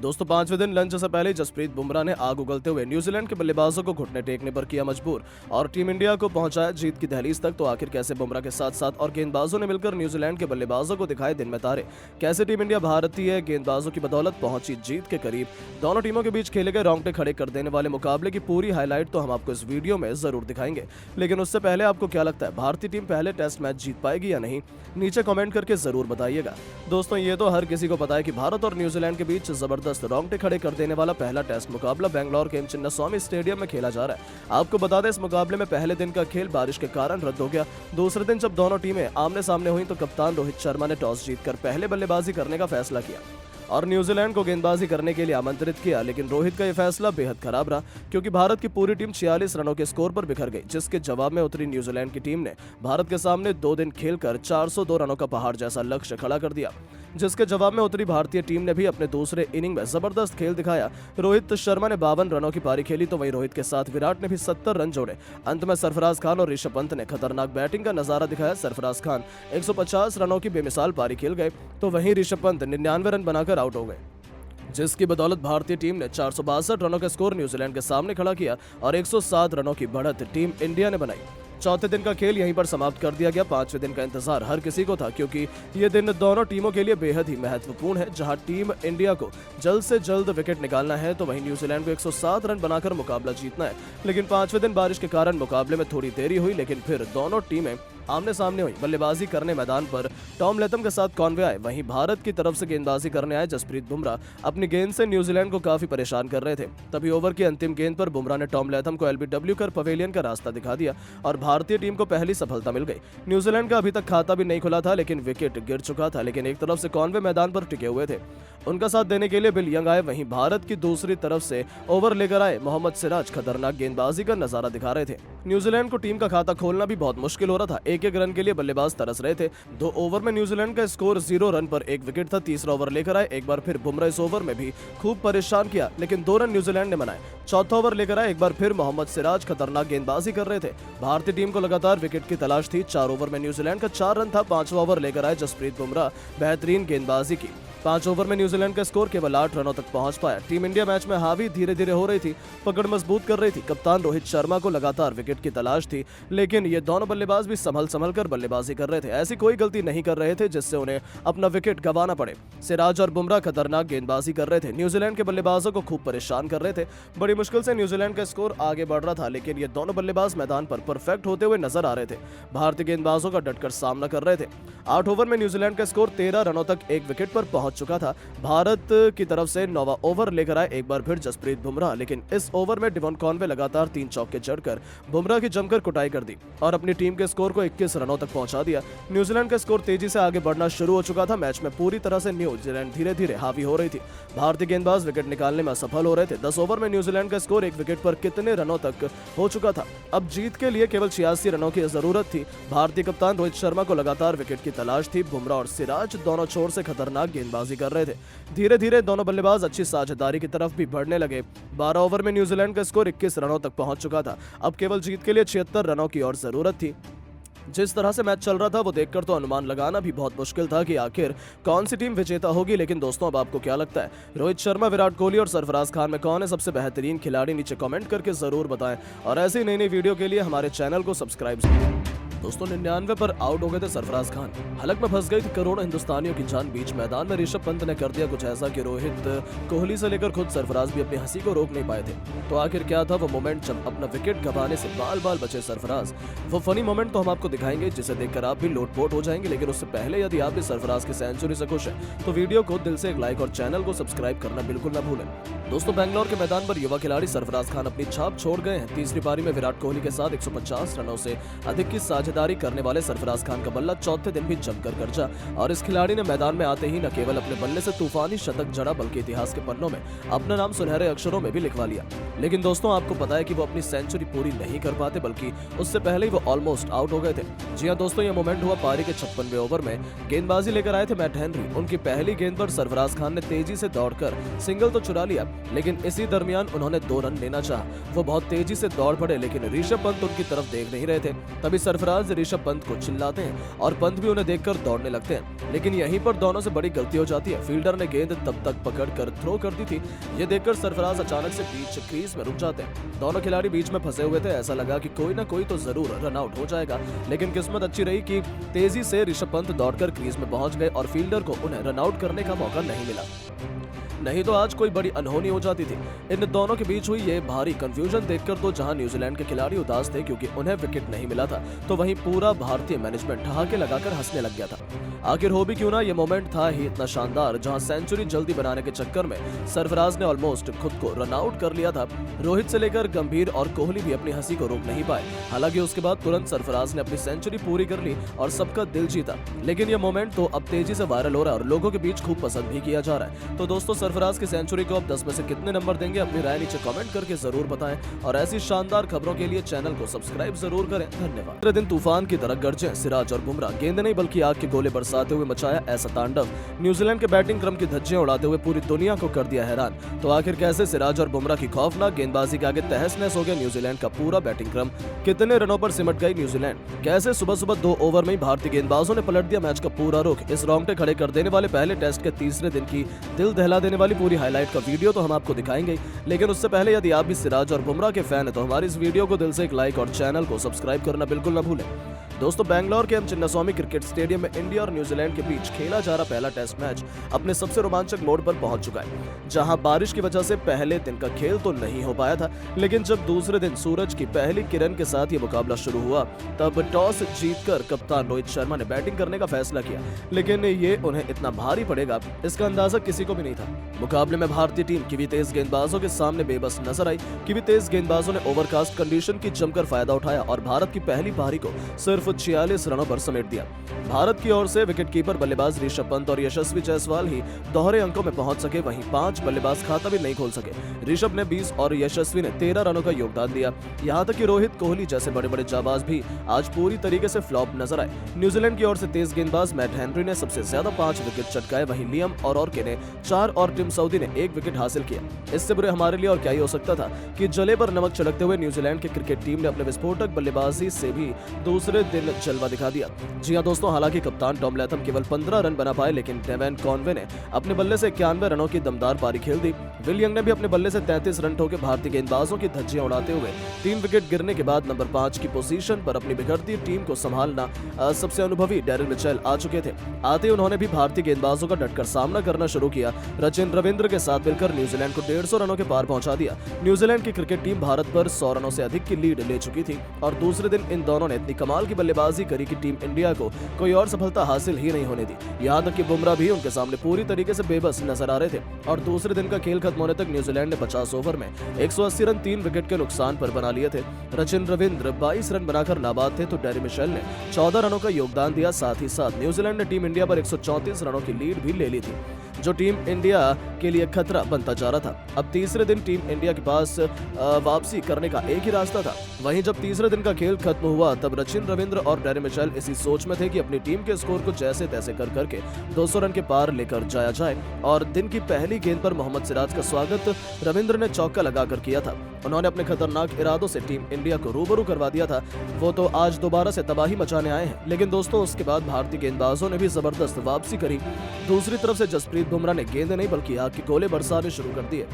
दोस्तों 5वें दिन लंच से पहले जसप्रीत बुमराह ने आग उगलते हुए न्यूजीलैंड के बल्लेबाजों को घुटने टेकने पर किया मजबूर और टीम इंडिया को पहुंचाया जीत की दहलीज तक। तो आखिर कैसे बुमराह के साथ साथ और गेंदबाजों ने मिलकर न्यूजीलैंड के बल्लेबाजों को दिखाए दिन में तारे, कैसे टीम इंडिया भारतीय गेंदबाजों की बदौलत पहुंची जीत के करीब। दोनों टीमों के बीच खेले गए रोंगटे खड़े कर देने वाले मुकाबले की पूरी हाईलाइट तो हम आपको इस वीडियो में जरूर दिखाएंगे, लेकिन उससे पहले आपको क्या लगता है भारतीय टीम पहले टेस्ट मैच जीत पाएगी या नहीं, नीचे कमेंट करके जरूर बताइएगा। दोस्तों ये तो हर किसी को पता है कि भारत और न्यूजीलैंड के बीच जबरदस्त रोंगटे खड़े कर देने वाला पहला टेस्ट मुकाबला बेंगलोर के चिन्नास्वामी स्टेडियम में खेला जा रहा है। आपको बता दें इस मुकाबले में पहले दिन का खेल बारिश के कारण रद्द हो गया। दूसरे दिन जब दोनों टीमें आमने सामने हुई तो कप्तान रोहित शर्मा ने टॉस जीतकर पहले बल्लेबाजी करने का फैसला किया और न्यूजीलैंड को गेंदबाजी करने के लिए आमंत्रित किया, लेकिन रोहित का यह फैसला बेहद खराब रहा क्योंकि भारत की पूरी टीम 46 रनों के स्कोर पर बिखर गई, जिसके जवाब में उतरी न्यूजीलैंड की टीम ने भारत के सामने 2 दिन खेलकर 402 रनों का पहाड़ जैसा लक्ष्य खड़ा कर दिया, जिसके जवाब में उतरी भारतीय टीम ने भी अपने दूसरे इनिंग में जबरदस्त खेल दिखाया। रोहित शर्मा ने 52 रनों की पारी खेली तो वहीं रोहित के साथ विराट ने भी 70 रन जोड़े। अंत में सरफराज खान और ऋषभ पंत ने खतरनाक बैटिंग का नजारा दिखाया। सरफराज खान 150 रनों की बेमिसाल पारी खेल गए तो वहीं ऋषभ पंत 99 रन बनाकर आउट हो गए, जिसकी बदौलत भारतीय टीम ने 462 रनों का स्कोर न्यूजीलैंड के सामने खड़ा किया और 107 रनों की बढ़त टीम इंडिया ने बनाई। चौथे दिन का खेल यहीं पर समाप्त कर दिया गया। 5वें दिन का इंतजार हर किसी को था क्योंकि ये दिन दोनों टीमों के लिए बेहद ही महत्वपूर्ण है। जहां टीम इंडिया को जल्द से जल्द विकेट निकालना है तो वहीं न्यूजीलैंड को 107 रन बनाकर मुकाबला जीतना है, लेकिन 5वें दिन बारिश के कारण मुकाबले में थोड़ी देरी हुई, लेकिन फिर दोनों टीमें आमने सामने हुई। बल्लेबाजी करने मैदान पर टॉम लेथम के साथ कॉनवे आए, वहीं भारत की तरफ से गेंदबाजी करने आए जसप्रीत बुमराह अपनी गेंद से न्यूजीलैंड को काफी परेशान कर रहे थे। तभी ओवर की अंतिम गेंद पर बुमराह ने टॉम लेथम को एलबीडब्ल्यू कर पवेलियन का रास्ता दिखा दिया और भारतीय टीम को पहली सफलता मिल गई। न्यूजीलैंड का अभी तक खाता भी नहीं खुला था, लेकिन विकेट गिर चुका था, लेकिन एक तरफ से कॉनवे मैदान पर टिके हुए थे, उनका साथ देने के लिए बिल यंग आए। वहीं भारत की दूसरी तरफ से ओवर लेकर आए मोहम्मद सिराज खतरनाक गेंदबाजी का नजारा दिखा रहे थे। न्यूजीलैंड को टीम का खाता खोलना भी बहुत मुश्किल हो रहा था। एक रन के लिए बल्लेबाज तरस रहे थे। 2 ओवर में न्यूजीलैंड का स्कोर 0 रन पर 1 विकेट था। तीसरा ओवर लेकर आए, एक बार फिर बुमराह इस ओवर में भी खूब परेशान किया, लेकिन 2 रन न्यूजीलैंड ने बनाए। चौथा ओवर लेकर आए, एक बार फिर मोहम्मद सिराज खतरनाक गेंदबाजी कर रहे थे। भारतीय टीम को लगातार विकेट की तलाश थी। 4 ओवर में न्यूजीलैंड का 4 रन था। 5वां ओवर लेकर आए जसप्रीत बुमराह, बेहतरीन गेंदबाजी की। 5 ओवर में न्यूजीलैंड का स्कोर केवल 8 रनों तक पहुंच पाया। टीम इंडिया मैच में हावी धीरे धीरे हो रही थी, पकड़ मजबूत कर रही थी। कप्तान रोहित शर्मा को लगातार विकेट की तलाश थी, लेकिन ये दोनों बल्लेबाज भी संभल कर बल्लेबाजी कर रहे थे। ऐसी कोई गलती नहीं कर रहे थे जिससे उन्हें अपना विकेट गंवाना पड़े। सिराज और बुमराह खतरनाक गेंदबाजी कर रहे थे, न्यूजीलैंड के बल्लेबाजों को खूब परेशान कर रहे थे। बड़ी मुश्किल से न्यूजीलैंड का स्कोर आगे बढ़ रहा था, लेकिन ये दोनों बल्लेबाज मैदान पर परफेक्ट होते हुए नजर आ रहे थे। भारतीय गेंदबाजों का डटकर सामना कर रहे थे। 8 ओवर में न्यूजीलैंड का स्कोर 13 रनों तक 1 विकेट पर पहुंच चुका था। भारत की तरफ से 9वां ओवर लेकर आए, एक बार फिर जसप्रीत बुमराह, लेकिन इस ओवर में डिवॉन कॉनवे लगातार 3 चौके जड़कर बुमराह की जमकर कुटाई कर दी और अपनी टीम के स्कोर को 21 रनों तक पहुंचा दिया। न्यूजीलैंड का स्कोर तेजी से आगे बढ़ना शुरू हो चुका था। मैच में पूरी तरह से न्यूजीलैंड धीरे धीरे हावी हो रही थी। भारतीय गेंदबाज विकेट निकालने में असफल हो रहे थे। 10 ओवर में न्यूजीलैंड का स्कोर 1 विकेट पर कितने रनों तक हो चुका था। अब जीत के लिए केवल 86 रनों की जरूरत थी। भारतीय कप्तान रोहित शर्मा को लगातार विकेट की तलाश थी। बुमराह और सिराज दोनों छोर से खतरनाक गेंदबाजी कर रहे थे। धीरे धीरे दोनों बल्लेबाज अच्छी साझेदारी की तरफ भी बढ़ने लगे। 12 ओवर में न्यूजीलैंड का स्कोर 21 रनों तक पहुंच चुका था। अब केवल जीत के लिए 76 रनों की और जरूरत थी। जिस तरह से मैच चल रहा था वो देखकर तो अनुमान लगाना भी बहुत मुश्किल था कि आखिर कौन सी टीम विजेता होगी। लेकिन दोस्तों अब आपको क्या लगता है, रोहित शर्मा, विराट कोहली और सरफराज खान में कौन है सबसे बेहतरीन खिलाड़ी? नीचे कमेंट करके जरूर बताएं और ऐसी नई नई वीडियो के लिए हमारे चैनल को सब्सक्राइब करें। दोस्तों 99 पर आउट हो गए थे सरफराज खान। हलक में फंस गई थी करोड़ों हिंदुस्तानियों की जान। बीच मैदान में ऋषभ पंत ने कर दिया कुछ ऐसा कि रोहित कोहली से लेकर खुद सरफराज भी अपनी हंसी को रोक नहीं पाए थे। तो आखिर क्या था वो मोमेंट जब अपना विकेट गंवाने से बाल बाल बचे सरफराज? वो फनी मोमेंट तो हम आपको दिखाएंगे जिसे देखकर आप भी लोटपोट हो जाएंगे, लेकिन उससे पहले यदि आप भी सरफराज की सेंचुरी से खुश है तो वीडियो को दिल से एक लाइक और चैनल को सब्सक्राइब करना बिल्कुल न भूलें। दोस्तों बेंगलोर के मैदान पर युवा खिलाड़ी सरफराज खान अपनी छाप छोड़ गए हैं। तीसरी पारी में विराट कोहली के साथ 150 रनों से अधिक की साझेदारी करने वाले सरफराज खान का बल्ला चौथे दिन भी जमकर गरजा और इस खिलाड़ी ने मैदान में आते ही न केवल अपने बल्ले से तूफानी शतक जड़ा बल्कि इतिहास के पन्नों में अपना नाम सुनहरे अक्षरों में भी लिखवा लिया। लेकिन दोस्तों आपको पता है कि वो अपनी सेंचुरी पूरी नहीं कर पाते, बल्कि उससे पहले ही वो ऑलमोस्ट आउट हो गए थे। जी हां दोस्तों, ये मोमेंट हुआ पारी के 56वें ओवर में। गेंदबाजी लेकर आए थे मैट हेनरी। उनकी पहली गेंद पर सरफराज खान ने तेजी से दौड़कर सिंगल तो चुरा लिया, लेकिन इसी दरमियान उन्होंने 2 रन लेना चाहा। वो बहुत तेजी से दौड़ पड़े, लेकिन ऋषभ पंत उनकी तरफ देख नहीं रहे थे। तभी सरफराज ऋषभ पंत को चिल्लाते हैं और पंत भी उन्हें देखकर दौड़ने लगते हैं, लेकिन यहीं पर दोनों से बड़ी गलती हो जाती है। फील्डर ने गेंद तब तक पकड़कर थ्रो कर दी थी। ये देखकर सरफराज अचानक से बीच क्रीज में रुक जाते हैं। दोनों खिलाड़ी बीच में फंसे हुए थे। ऐसा लगा कि कोई ना कोई तो जरूर रन आउट हो जाएगा, लेकिन किस्मत अच्छी रही कि तेजी से ऋषभ पंत दौड़कर क्रीज में पहुंच गए और फील्डर को उन्हें रन आउट करने का मौका नहीं मिला। नहीं तो आज कोई बड़ी अनहोनी हो जाती थी। इन दोनों के बीच हुई ये भारी कंफ्यूजन देखकर तो जहां न्यूजीलैंड के खिलाड़ी उदास थे क्योंकि उन्हें विकेट नहीं मिला था, तो वहीं पूरा भारतीय मैनेजमेंट ठहाके लगाकर हंसने लग गया था। आखिर हो भी क्यों ना, ये मोमेंट था ही इतना शानदार जहां सेंचुरी जल्दी बनाने के चक्कर में सरफराज ने ऑलमोस्ट खुद को रन आउट कर लिया था। रोहित से लेकर गंभीर और कोहली भी अपनी हंसी को रोक नहीं पाए। हालांकि उसके बाद तुरंत सरफराज ने अपनी सेंचुरी पूरी कर ली और सबका दिल जीता। लेकिन ये मोमेंट तो अब तेजी से वायरल हो रहा है और लोगों के बीच खूब पसंद भी किया जा रहा है। तो दोस्तों, सरफराज की सेंचुरी को अब 10 में से कितने नंबर देंगे, अपनी राय नीचे कमेंट करके जरूर बताएं और ऐसी शानदार खबरों के लिए चैनल को सब्सक्राइब जरूर करें। धन्यवाद। दूसरे दिन तूफान की तरह गरजे सिराज और बुमराह। गेंद नहीं बल्कि आग के गोले बरसाते हुए मचाया ऐसा तांडव। न्यूजीलैंड के बैटिंग क्रम की धज्जियां उड़ाते हुए पूरी दुनिया को कर दिया हैरान। तो आखिर कैसे सिराज और बुमराह की खौफनाक गेंदबाजी के आगे तहस नहस हो गया न्यूजीलैंड का पूरा बैटिंग क्रम। कितने रनों पर सिमट गई न्यूजीलैंड। कैसे सुबह सुबह 2 ओवर में ही भारतीय गेंदबाजों ने पलट दिया मैच का पूरा रुख। इस रोंगटे खड़े कर देने वाले पहले टेस्ट के तीसरे दिन की दिल दहला देने वाली पूरी हाईलाइट का वीडियो तो हम आपको दिखाएंगे, लेकिन उससे पहले यदि आप भी सिराज और बुमराह के फैन हैं तो हमारी इस वीडियो को दिल से एक लाइक और चैनल को सब्सक्राइब करना बिल्कुल न भूलें। दोस्तों, बेंगलोर के एम चिन्नास्वामी क्रिकेट स्टेडियम में इंडिया और न्यूजीलैंड के बीच खेला जा रहा पहला टेस्ट मैच अपने सबसे रोमांचक मोड़ पर पहुंच चुका है। जहां बारिश की वजह से पहले दिन का खेल तो नहीं हो पाया था, लेकिन जब दूसरे दिन सूरज की पहली किरण के साथ ये मुकाबला शुरू हुआ तब टॉस जीतकर कप्तान रोहित शर्मा ने बैटिंग करने का फैसला किया। लेकिन ये उन्हें इतना भारी पड़ेगा इसका अंदाजा किसी को भी नहीं था। मुकाबले में भारतीय टीम की भी तेज गेंदबाजों के सामने बेबस नजर आई। की भी तेज गेंदबाजों ने ओवरकास्ट कंडीशन की जमकर फायदा उठाया और भारत की पहली पारी को सिर्फ 46 रनों पर समेट दिया। भारत की ओर से विकेटकीपर बल्लेबाज ऋषभ पंत और यशस्वी जायसवाल ही दोहरे अंकों में पहुंच सके, वहीं 5 बल्लेबाज खाता भी नहीं खोल सके। ऋषभ ने 20 और यशस्वी ने 13 रनों का योगदान दिया। यहां तक कि रोहित, कोहली जैसे बड़े बड़े जाबाज भी आज पूरी तरीके से फ्लॉप नजर आए। न्यूजीलैंड की ओर से तेज गेंदबाज मैट हेनरी ने सबसे ज्यादा 5 विकेट चटकाए, वहीं लियम और ने 4 और टिम साउदी ने 1 विकेट हासिल किया। इससे बुरे हमारे लिए और क्या ही हो सकता था कि जले पर नमक छिड़कते हुए न्यूजीलैंड की क्रिकेट टीम ने अपने विस्फोटक बल्लेबाजी से भी दूसरे दिन जलवा दिखा दिया। जी हां दोस्तों, हालांकि कप्तान टॉम लैथम केवल 15 रन बना पाए, लेकिन डेवन कॉनवे ने अपने बल्ले से 91 रनों की दमदार पारी खेल दी। विल यंग ने भी अपने बल्ले से 33 रन ठोके। भारतीय गेंदबाजों की धज्जियां उड़ाते हुए 3 विकेट गिरने के बाद नंबर 5 की पोजीशन पर अपनी बिगड़ती टीम को संभालना सबसे अनुभवी डेरिल मिचेल आ चुके थे। आते उन्होंने भी भारतीय गेंदबाजों का डटकर सामना करना शुरू किया। रचिन रविंद्र के साथ मिलकर न्यूजीलैंड को 150 रनों के पार पहुंचा दिया। न्यूजीलैंड की क्रिकेट टीम भारत पर 100 रनों से अधिक की लीड ले चुकी थी और दूसरे दिन इन दोनों ने इतनी कमाल की बल्लेबाजी करी कि टीम इंडिया को कोई और सफलता हासिल ही नहीं होने दी। यहां तक कि बुमराह भी उनके सामने पूरी तरीके से बेबस नजर आ रहे थे और दूसरे दिन का खेल खत्म होने तक न्यूजीलैंड ने 50 ओवर में 180 रन 3 विकेट के नुकसान पर बना लिए थे। रचिन रविंद्र 22 रन बनाकर नाबाद थे तो डेरी मिशेल ने 14 रनों का योगदान दिया। साथ ही साथ न्यूजीलैंड ने टीम इंडिया पर 134 रनों की लीड भी ले ली थी, जो टीम इंडिया के लिए खतरा बनता जा रहा था। अब तीसरे दिन टीम इंडिया के पास वापसी करने का एक ही रास्ता था। वहीं जब तीसरे दिन का खेल खत्म हुआ तब रचिन रविंद्र और डेरी मिशेल इसी सोच में थे कि अपनी टीम के स्कोर को जैसे तैसे कर करके 200 रन के पार लेकर जाया जाए। और दिन की पहली गेंद पर मोहम्मद सिराज का स्वागत रविंद्र ने चौका लगाकर किया था। उन्होंने अपने खतरनाक इरादों से टीम इंडिया को रूबरू करवा दिया था। वो तो आज दोबारा से तबाही मचाने आए हैं, लेकिन दोस्तों उसके बाद भारतीय गेंदबाजों ने भी जबरदस्त वापसी करी। दूसरी तरफ से जसप्रीत बुमराह ने गेंद नहीं बल्कि आग के गोले बरसाने शुरू कर दिए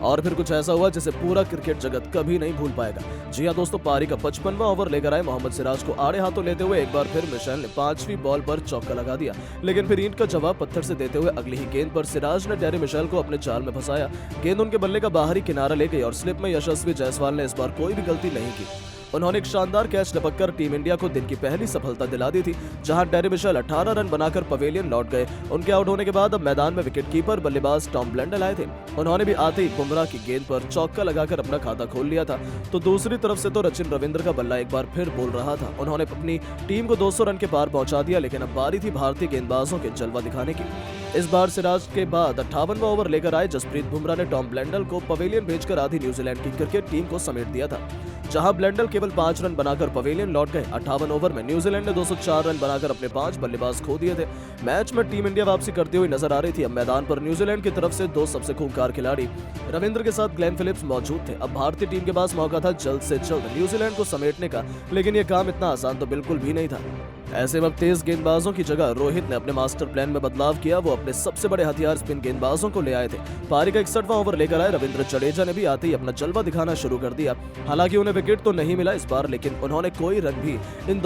और फिर कुछ ऐसा हुआ जिसे पूरा क्रिकेट जगत कभी नहीं भूल पाएगा। जी हां दोस्तों, पारी का 55वां ओवर लेकर आए मोहम्मद सिराज को आड़े हाथों लेते हुए एक बार फिर मिशेल ने 5वीं बॉल पर चौका लगा दिया, लेकिन फिर ईंट का जवाब पत्थर से देते हुए अगली ही गेंद पर सिराज ने डेरी मिशेल को अपने जाल में फंसाया। गेंद उनके बल्ले का बाहरी किनारा ले गई और स्लिप में यशस्वी जायसवाल ने इस बार कोई भी गलती नहीं की। उन्होंने एक शानदार कैच लपककर टीम इंडिया को दिन की पहली सफलता दिला दी थी, जहां डेरी मिशेल 18 रन बनाकर पवेलियन लौट गए। उनके आउट होने के बाद अब मैदान में विकेटकीपर बल्लेबाज टॉम ब्लेंडल आए थे। उन्होंने भी आते ही बुमराह की गेंद पर चौका लगाकर अपना खाता खोल लिया था। तो दूसरी तरफ से तो रचिन रविंद्र का बल्ला एक बार फिर बोल रहा था। उन्होंने अपनी टीम को 200 रन के पार पहुंचा दिया, लेकिन अब बारी थी भारतीय गेंदबाजों के जलवा दिखाने की। इस बार सिराज के बाद 58वां ओवर लेकर आए जसप्रीत बुमराह ने टॉम ब्लेंडल को पवेलियन भेजकर आधी न्यूजीलैंड की क्रिकेट टीम को समेट दिया था। जहां ब्लेंडल केवल 5 रन बनाकर पवेलियन लौट गए। 58 ओवर में न्यूजीलैंड ने 204 रन बनाकर अपने 5 बल्लेबाज खो दिए थे। मैच में टीम इंडिया वापसी करती हुई नजर आ रही थी। अब मैदान पर न्यूजीलैंड की तरफ से 2 सबसे खूंखार खिलाड़ी रविंद्र के साथ ग्लेन फिलिप्स मौजूद थे। अब भारतीय टीम के पास मौका था जल्द से जल्द न्यूजीलैंड को समेटने का, लेकिन यह काम इतना आसान तो बिल्कुल भी नहीं था। ऐसे वक्त तेज गेंदबाजों की जगह रोहित ने अपने मास्टर प्लान में बदलाव किया। वो अपने सबसे बड़े हथियार स्पिन गेंदबाजों को ले आए थे। पारी का 61वां ओवर लेकर आए रविंद्र जडेजा ने भी आते ही अपना जलवा दिखाना शुरू कर दिया। हालांकि उन्हें विकेट तो नहीं मिला इस बार, लेकिन उन्होंने कोई रन भी इन दोनों